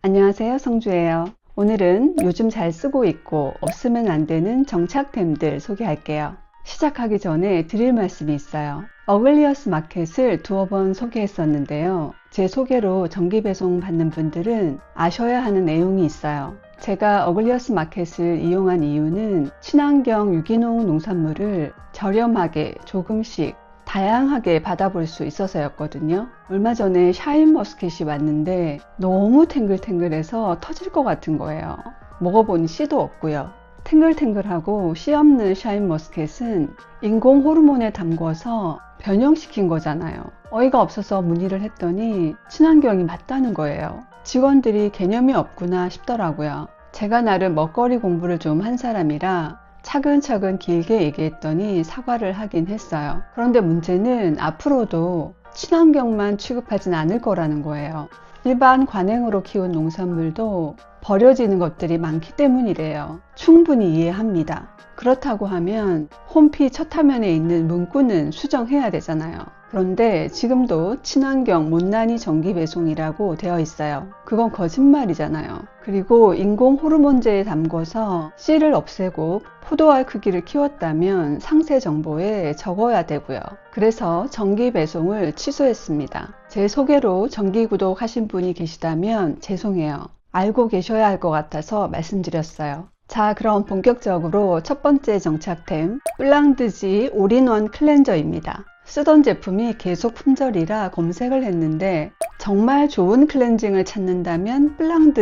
안녕하세요, 성주예요. 오늘은 요즘 잘 쓰고 있고 없으면 안 되는 정착템들 소개할게요. 시작하기 전에 드릴 말씀이 있어요. 어글리어스 마켓을 두어 번 소개했었는데요. 제 소개로 정기 배송 받는 분들은 아셔야 하는 내용이 있어요. 제가 어글리어스 마켓을 이용한 이유는 친환경 유기농 농산물을 저렴하게 조금씩 다양하게 받아볼 수 있어서였거든요. 얼마 전에 샤인머스켓이 왔는데 너무 탱글탱글해서 터질 것 같은 거예요. 먹어보니 씨도 없고요. 탱글탱글하고 씨 없는 샤인머스켓은 인공 호르몬에 담궈서 변형시킨 거잖아요. 어이가 없어서 문의를 했더니 친환경이 맞다는 거예요. 직원들이 개념이 없구나 싶더라고요. 제가 나름 먹거리 공부를 좀 한 사람이라 차근차근 길게 얘기했더니 사과를 하긴 했어요. 그런데 문제는 앞으로도 친환경만 취급하진 않을 거라는 거예요. 일반 관행으로 키운 농산물도 버려지는 것들이 많기 때문이래요. 충분히 이해합니다. 그렇다고 하면 홈피 첫 화면에 있는 문구는 수정해야 되잖아요. 그런데 지금도 친환경 못난이 정기 배송이라고 되어 있어요. 그건 거짓말이잖아요. 그리고 인공 호르몬제에 담궈서 씨를 없애고 포도알 크기를 키웠다면 상세 정보에 적어야 되고요. 그래서 정기 배송을 취소했습니다. 제 소개로 정기 구독하신 분이 계시다면 죄송해요. 알고 계셔야 할 것 같아서 말씀드렸어요. 자, 그럼 본격적으로 첫 번째 정착템 블랑드지 올인원 클렌저입니다. 쓰던 제품이 계속 품절이라 검색을 했는데 정말 좋은 클렌징을 찾는다면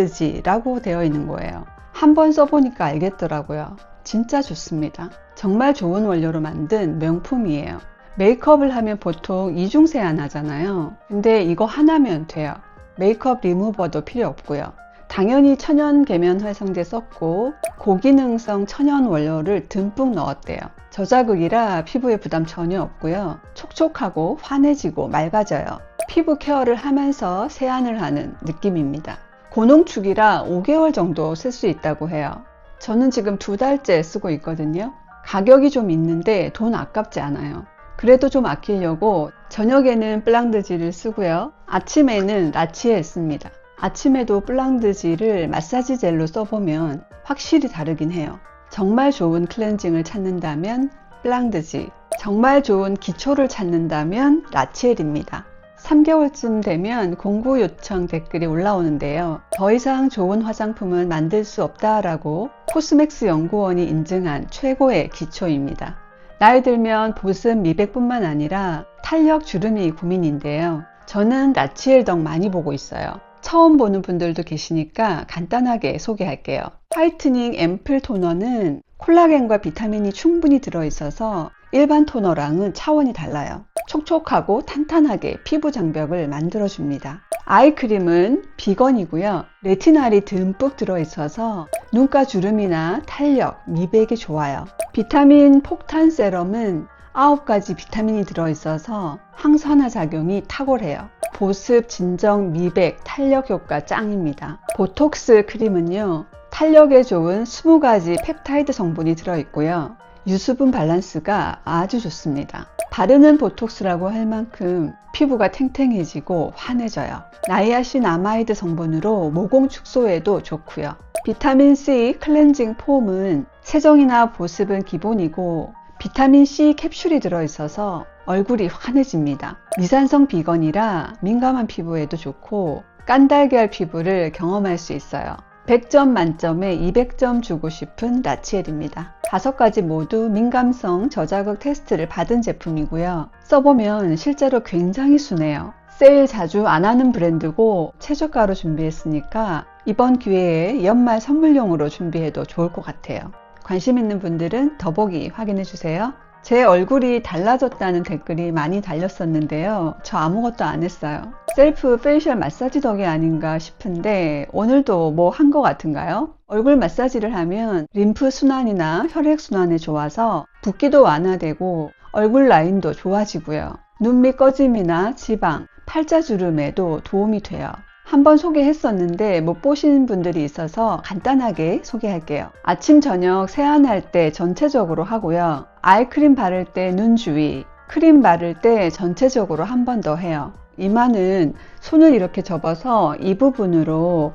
블랑드지라고 되어 있는 거예요. 한번 써보니까 알겠더라고요. 진짜 좋습니다. 정말 좋은 원료로 만든 명품이에요. 메이크업을 하면 보통 이중 세안 하잖아요. 근데 이거 하나면 돼요. 메이크업 리무버도 필요 없고요. 당연히 천연 계면 활성제 썼고 고기능성 천연 원료를 듬뿍 넣었대요. 저자극이라 피부에 부담 전혀 없고요. 촉촉하고 환해지고 맑아져요. 피부 케어를 하면서 세안을 하는 느낌입니다. 고농축이라 5개월 정도 쓸 수 있다고 해요. 저는 지금 2달째 쓰고 있거든요. 가격이 좀 있는데 돈 아깝지 않아요. 그래도 좀 아끼려고 저녁에는 블랑드지를 쓰고요. 아침에는 라치에 씁니다. 아침에도 블랑드지를 마사지 젤로 써보면 확실히 다르긴 해요. 정말 좋은 클렌징을 찾는다면 블랑드지, 정말 좋은 기초를 찾는다면 라치엘입니다. 3개월쯤 되면 공구 요청 댓글이 올라오는데요. 더 이상 좋은 화장품은 만들 수 없다라고 코스맥스 연구원이 인증한 최고의 기초입니다. 나이 들면 보습 미백뿐만 아니라 탄력 주름이 고민인데요. 저는 라치엘 덕 많이 보고 있어요. 처음 보는 분들도 계시니까 간단하게 소개할게요. 화이트닝 앰플 토너는 콜라겐과 비타민이 충분히 들어있어서 일반 토너랑은 차원이 달라요. 촉촉하고 탄탄하게 피부 장벽을 만들어줍니다. 아이크림은 비건이고요. 레티날이 듬뿍 들어있어서 눈가 주름이나 탄력, 미백에 좋아요. 비타민 폭탄 세럼은 9가지 비타민이 들어있어서 항산화 작용이 탁월해요. 보습, 진정, 미백, 탄력 효과 짱입니다. 보톡스 크림은요, 탄력에 좋은 20가지 펩타이드 성분이 들어있고요. 유수분 밸런스가 아주 좋습니다. 바르는 보톡스라고 할 만큼 피부가 탱탱해지고 환해져요. 나이아신아마이드 성분으로 모공 축소에도 좋고요. 비타민C 클렌징 폼은 세정이나 보습은 기본이고 비타민C 캡슐이 들어있어서 얼굴이 환해집니다. 미산성 비건이라 민감한 피부에도 좋고 깐달걀 피부를 경험할 수 있어요. 100점 만점에 200점 주고 싶은 라치엘입니다. 5가지 모두 민감성 저자극 테스트를 받은 제품이고요. 써보면 실제로 굉장히 순해요. 세일 자주 안 하는 브랜드고 최저가로 준비했으니까 이번 기회에 연말 선물용으로 준비해도 좋을 것 같아요. 관심 있는 분들은 더보기 확인해 주세요. 제 얼굴이 달라졌다는 댓글이 많이 달렸었는데요. 저 아무것도 안 했어요. 셀프 페이셜 마사지 덕이 아닌가 싶은데 오늘도 뭐 한 것 같은가요? 얼굴 마사지를 하면 림프 순환이나 혈액 순환에 좋아서 붓기도 완화되고 얼굴 라인도 좋아지고요. 눈 밑 꺼짐이나 지방, 팔자주름에도 도움이 돼요. 한번 소개했었는데 못 보신 분들이 있어서 간단하게 소개할게요. 아침 저녁 세안할 때 전체적으로 하고요. 아이크림 바를 때 눈 주위, 크림 바를 때 전체적으로 한 번 더 해요. 이마는 손을 이렇게 접어서 이 부분으로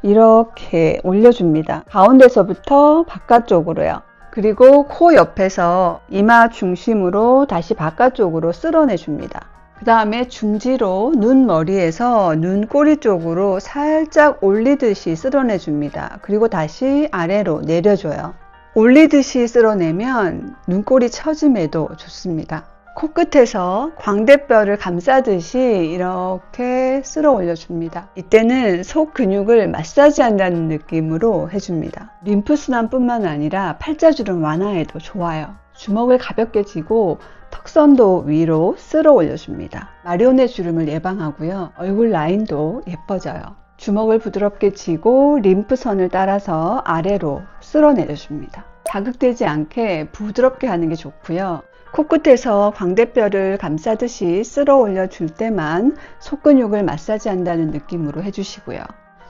이렇게 올려줍니다. 가운데서부터 바깥쪽으로요. 그리고 코 옆에서 이마 중심으로 다시 바깥쪽으로 쓸어내줍니다. 그 다음에 중지로 눈 머리에서 눈꼬리 쪽으로 살짝 올리듯이 쓸어내줍니다. 그리고 다시 아래로 내려줘요. 올리듯이 쓸어내면 눈꼬리 처짐에도 좋습니다. 코끝에서 광대뼈를 감싸듯이 이렇게 쓸어 올려줍니다. 이때는 속 근육을 마사지한다는 느낌으로 해줍니다. 림프순환 뿐만 아니라 팔자주름 완화에도 좋아요. 주먹을 가볍게 쥐고 턱선도 위로 쓸어 올려줍니다. 마리오넷 주름을 예방하고요. 얼굴 라인도 예뻐져요. 주먹을 부드럽게 쥐고 림프선을 따라서 아래로 쓸어 내려줍니다. 자극되지 않게 부드럽게 하는 게 좋고요. 코끝에서 광대뼈를 감싸듯이 쓸어 올려줄 때만 속근육을 마사지한다는 느낌으로 해주시고요.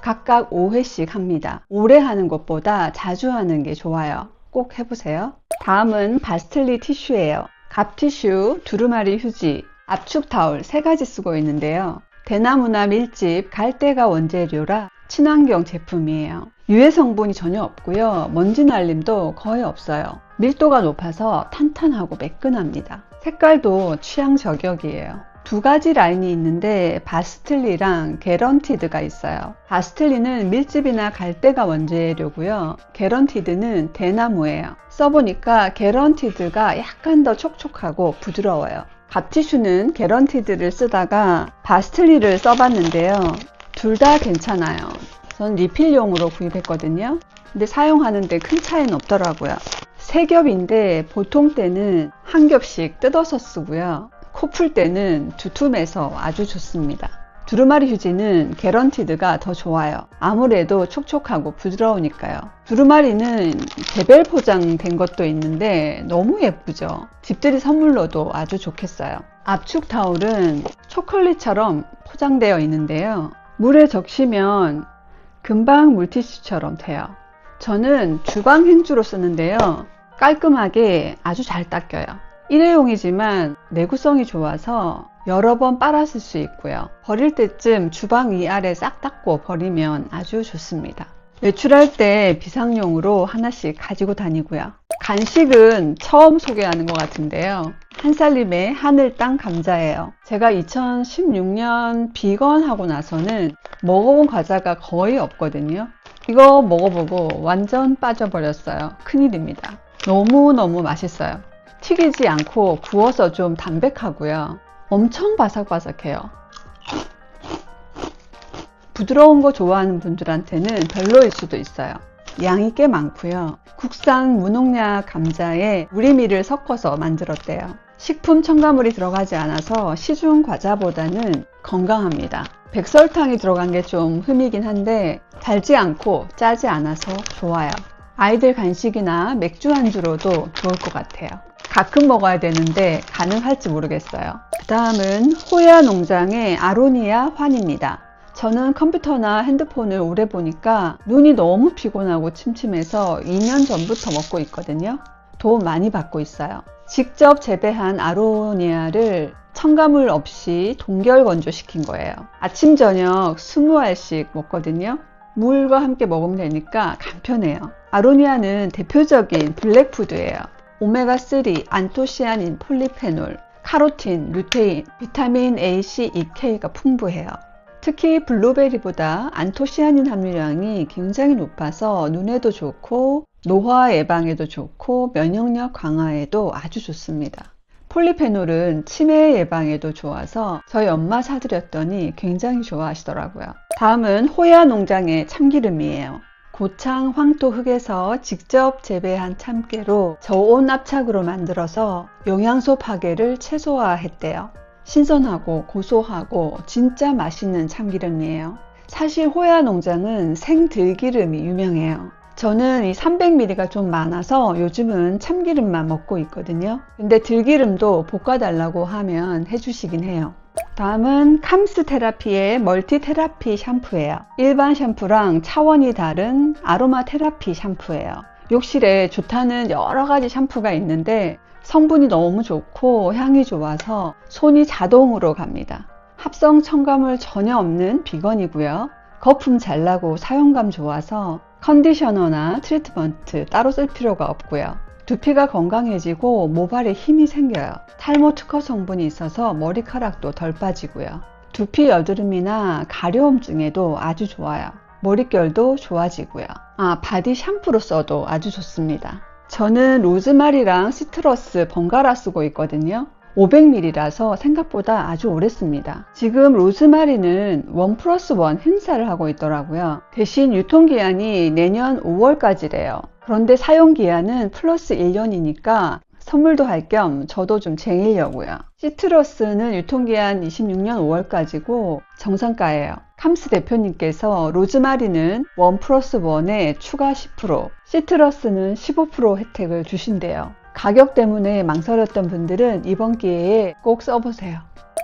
각각 5회씩 합니다. 오래 하는 것보다 자주 하는 게 좋아요. 꼭 해보세요. 다음은 바스틀리 티슈예요. 갑티슈, 두루마리 휴지, 압축 타올 3가지 쓰고 있는데요. 대나무나 밀집, 갈대가 원재료라 친환경 제품이에요. 유해 성분이 전혀 없고요. 먼지 날림도 거의 없어요. 밀도가 높아서 탄탄하고 매끈합니다. 색깔도 취향 저격이에요. 2가지 라인이 있는데 바스틀리랑 게런티드가 있어요. 바스틀리는 밀집이나 갈대가 원재료고요. 게런티드는 대나무예요. 써보니까 게런티드가 약간 더 촉촉하고 부드러워요. 갑티슈는 게런티드를 쓰다가 바스틀리를 써봤는데요. 둘 다 괜찮아요. 전 리필용으로 구입했거든요. 근데 사용하는데 큰 차이는 없더라고요. 3겹인데 보통 때는 1겹씩 뜯어서 쓰고요. 코 풀 때는 두툼해서 아주 좋습니다. 두루마리 휴지는 게런티드가 더 좋아요. 아무래도 촉촉하고 부드러우니까요. 두루마리는 개별 포장된 것도 있는데 너무 예쁘죠. 집들이 선물로도 아주 좋겠어요. 압축 타올은 초콜릿처럼 포장되어 있는데요. 물에 적시면 금방 물티슈처럼 돼요. 저는 주방 행주로 쓰는데요. 깔끔하게 아주 잘 닦여요. 일회용이지만 내구성이 좋아서 여러 번 빨아 쓸 수 있고요. 버릴 때쯤 주방 위아래 싹 닦고 버리면 아주 좋습니다. 외출할 때 비상용으로 하나씩 가지고 다니고요. 간식은 처음 소개하는 것 같은데요. 한살림의 하늘 땅 감자예요. 제가 2016년 비건 하고 나서는 먹어본 과자가 거의 없거든요. 이거 먹어보고 완전 빠져버렸어요. 큰일입니다. 너무너무 맛있어요. 튀기지 않고 구워서 좀 담백하고요. 엄청 바삭바삭해요. 부드러운 거 좋아하는 분들한테는 별로일 수도 있어요. 양이 꽤 많고요. 국산 무농약 감자에 우리밀을 섞어서 만들었대요. 식품 첨가물이 들어가지 않아서 시중 과자보다는 건강합니다. 백설탕이 들어간 게 좀 흠이긴 한데 달지 않고 짜지 않아서 좋아요. 아이들 간식이나 맥주 안주로도 좋을 것 같아요. 가끔 먹어야 되는데 가능할지 모르겠어요. 그 다음은 호야 농장의 아로니아 환입니다. 저는 컴퓨터나 핸드폰을 오래 보니까 눈이 너무 피곤하고 침침해서 2년 전부터 먹고 있거든요. 도움 많이 받고 있어요. 직접 재배한 아로니아를 첨가물 없이 동결 건조시킨 거예요. 아침 저녁 20알씩 먹거든요. 물과 함께 먹으면 되니까 간편해요. 아로니아는 대표적인 블랙푸드예요. 오메가3, 안토시아닌, 폴리페놀, 카로틴, 루테인, 비타민 A, C, E, K가 풍부해요. 특히 블루베리보다 안토시아닌 함유량이 굉장히 높아서 눈에도 좋고 노화 예방에도 좋고 면역력 강화에도 아주 좋습니다. 폴리페놀은 치매 예방에도 좋아서 저희 엄마 사드렸더니 굉장히 좋아하시더라고요. 다음은 호야 농장의 참기름이에요. 고창 황토 흙에서 직접 재배한 참깨로 저온 압착으로 만들어서 영양소 파괴를 최소화했대요. 신선하고 고소하고 진짜 맛있는 참기름이에요. 사실 호야 농장은 생들기름이 유명해요. 저는 이 300ml가 좀 많아서 요즘은 참기름만 먹고 있거든요. 근데 들기름도 볶아달라고 하면 해주시긴 해요. 다음은 캄스 테라피의 멀티 테라피 샴푸예요. 일반 샴푸랑 차원이 다른 아로마 테라피 샴푸예요. 욕실에 좋다는 여러 가지 샴푸가 있는데 성분이 너무 좋고 향이 좋아서 손이 자동으로 갑니다. 합성 첨가물 전혀 없는 비건이고요. 거품 잘 나고 사용감 좋아서 컨디셔너나 트리트먼트 따로 쓸 필요가 없고요. 두피가 건강해지고 모발에 힘이 생겨요. 탈모 특허 성분이 있어서 머리카락도 덜 빠지고요. 두피 여드름이나 가려움증에도 아주 좋아요. 머릿결도 좋아지고요. 바디 샴푸로 써도 아주 좋습니다. 저는 로즈마리랑 시트러스 번갈아 쓰고 있거든요. 500ml라서 생각보다 아주 오래 씁니다. 지금 로즈마리는 1+1 행사를 하고 있더라고요. 대신 유통기한이 내년 5월까지래요. 그런데 사용기한은 플러스 1년이니까 선물도 할 겸 저도 좀 쟁이려고요. 시트러스는 유통기한 26년 5월까지고 정상가예요. 캄스 대표님께서 로즈마리는 1+1에 추가 10%, 시트러스는 15% 혜택을 주신대요. 가격 때문에 망설였던 분들은 이번 기회에 꼭 써보세요.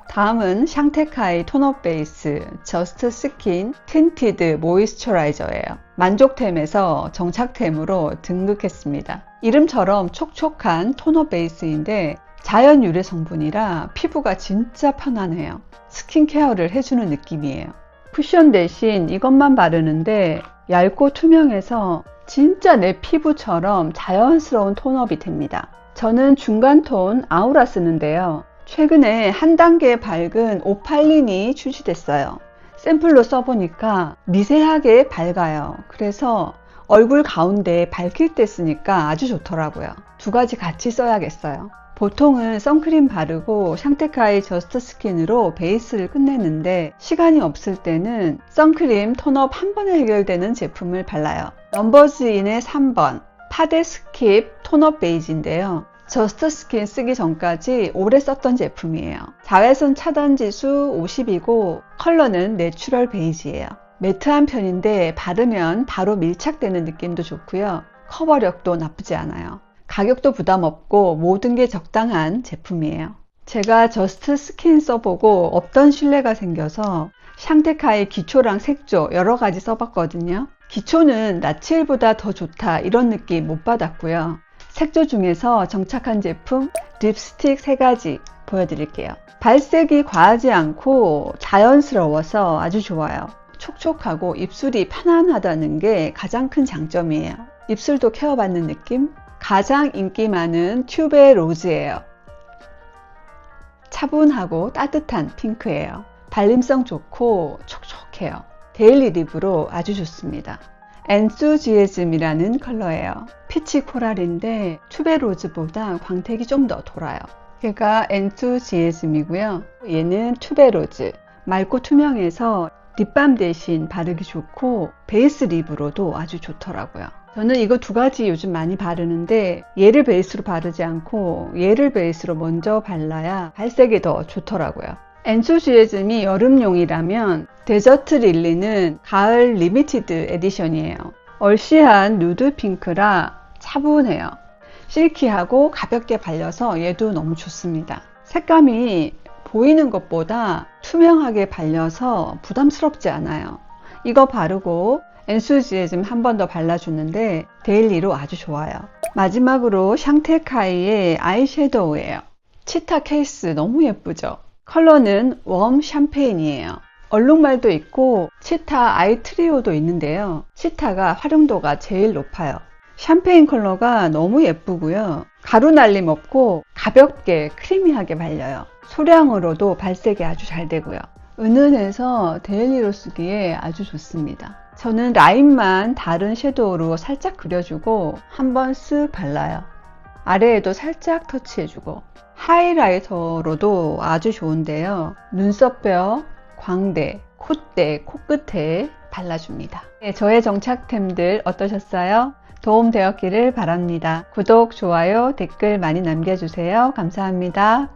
다음은 샹테카이 톤업 베이스 저스트 스킨 틴티드 모이스처라이저예요. 만족템에서 정착템으로 등극했습니다. 이름처럼 촉촉한 톤업 베이스인데 자연 유래 성분이라 피부가 진짜 편안해요. 스킨케어를 해주는 느낌이에요. 쿠션 대신 이것만 바르는데 얇고 투명해서 진짜 내 피부처럼 자연스러운 톤업이 됩니다. 저는 중간톤 아우라 쓰는데요. 최근에 한 단계 밝은 오팔린이 출시됐어요. 샘플로 써보니까 미세하게 밝아요. 그래서 얼굴 가운데 밝힐 때 쓰니까 아주 좋더라고요. 두 가지 같이 써야겠어요. 보통은 선크림 바르고 샹테카이 저스트 스킨으로 베이스를 끝내는데 시간이 없을 때는 선크림, 톤업 한 번에 해결되는 제품을 발라요. 넘버즈인의 3번 파데 스킵 톤업 베이지인데요. 저스트 스킨 쓰기 전까지 오래 썼던 제품이에요. 자외선 차단 지수 50이고 컬러는 내추럴 베이지예요. 매트한 편인데 바르면 바로 밀착되는 느낌도 좋고요. 커버력도 나쁘지 않아요. 가격도 부담 없고 모든 게 적당한 제품이에요. 제가 저스트 스킨 써보고 없던 신뢰가 생겨서 샹테카이 기초랑 색조 여러 가지 써봤거든요. 기초는 나치일보다 더 좋다 이런 느낌 못 받았고요. 색조 중에서 정착한 제품 립스틱 3가지 보여드릴게요. 발색이 과하지 않고 자연스러워서 아주 좋아요. 촉촉하고 입술이 편안하다는 게 가장 큰 장점이에요. 입술도 케어받는 느낌? 가장 인기 많은 튜베 로즈예요. 차분하고 따뜻한 핑크예요. 발림성 좋고 촉촉해요. 데일리 립으로 아주 좋습니다. 엔수지에즘이라는 컬러예요. 피치 코랄인데 튜베 로즈보다 광택이 좀 더 돌아요. 얘가 엔수지에즘이고요. 얘는 튜베 로즈. 맑고 투명해서 립밤 대신 바르기 좋고 베이스 립으로도 아주 좋더라고요. 저는 이거 두 가지 요즘 많이 바르는데 얘를 베이스로 바르지 않고 얘를 베이스로 먼저 발라야 발색이 더 좋더라고요. 엔소시에즘이 여름용이라면 데저트 릴리는 가을 리미티드 에디션이에요. 얼씨한 누드 핑크라 차분해요. 실키하고 가볍게 발려서 얘도 너무 좋습니다. 색감이 보이는 것보다 투명하게 발려서 부담스럽지 않아요. 이거 바르고 엔수지에즘 한 번 더 발라주는데 데일리로 아주 좋아요. 마지막으로 샹테카이의 아이섀도우예요. 치타 케이스 너무 예쁘죠? 컬러는 웜 샴페인이에요. 얼룩말도 있고 치타 아이 트리오도 있는데요. 치타가 활용도가 제일 높아요. 샴페인 컬러가 너무 예쁘고요. 가루 날림 없고 가볍게 크리미하게 발려요. 소량으로도 발색이 아주 잘 되고요. 은은해서 데일리로 쓰기에 아주 좋습니다. 저는 라인만 다른 섀도우로 살짝 그려주고 한번 쓱 발라요. 아래에도 살짝 터치해주고 하이라이터로도 아주 좋은데요. 눈썹뼈, 광대, 콧대, 코끝에 발라줍니다. 네, 저의 정착템들 어떠셨어요? 도움 되었기를 바랍니다. 구독, 좋아요, 댓글 많이 남겨주세요. 감사합니다.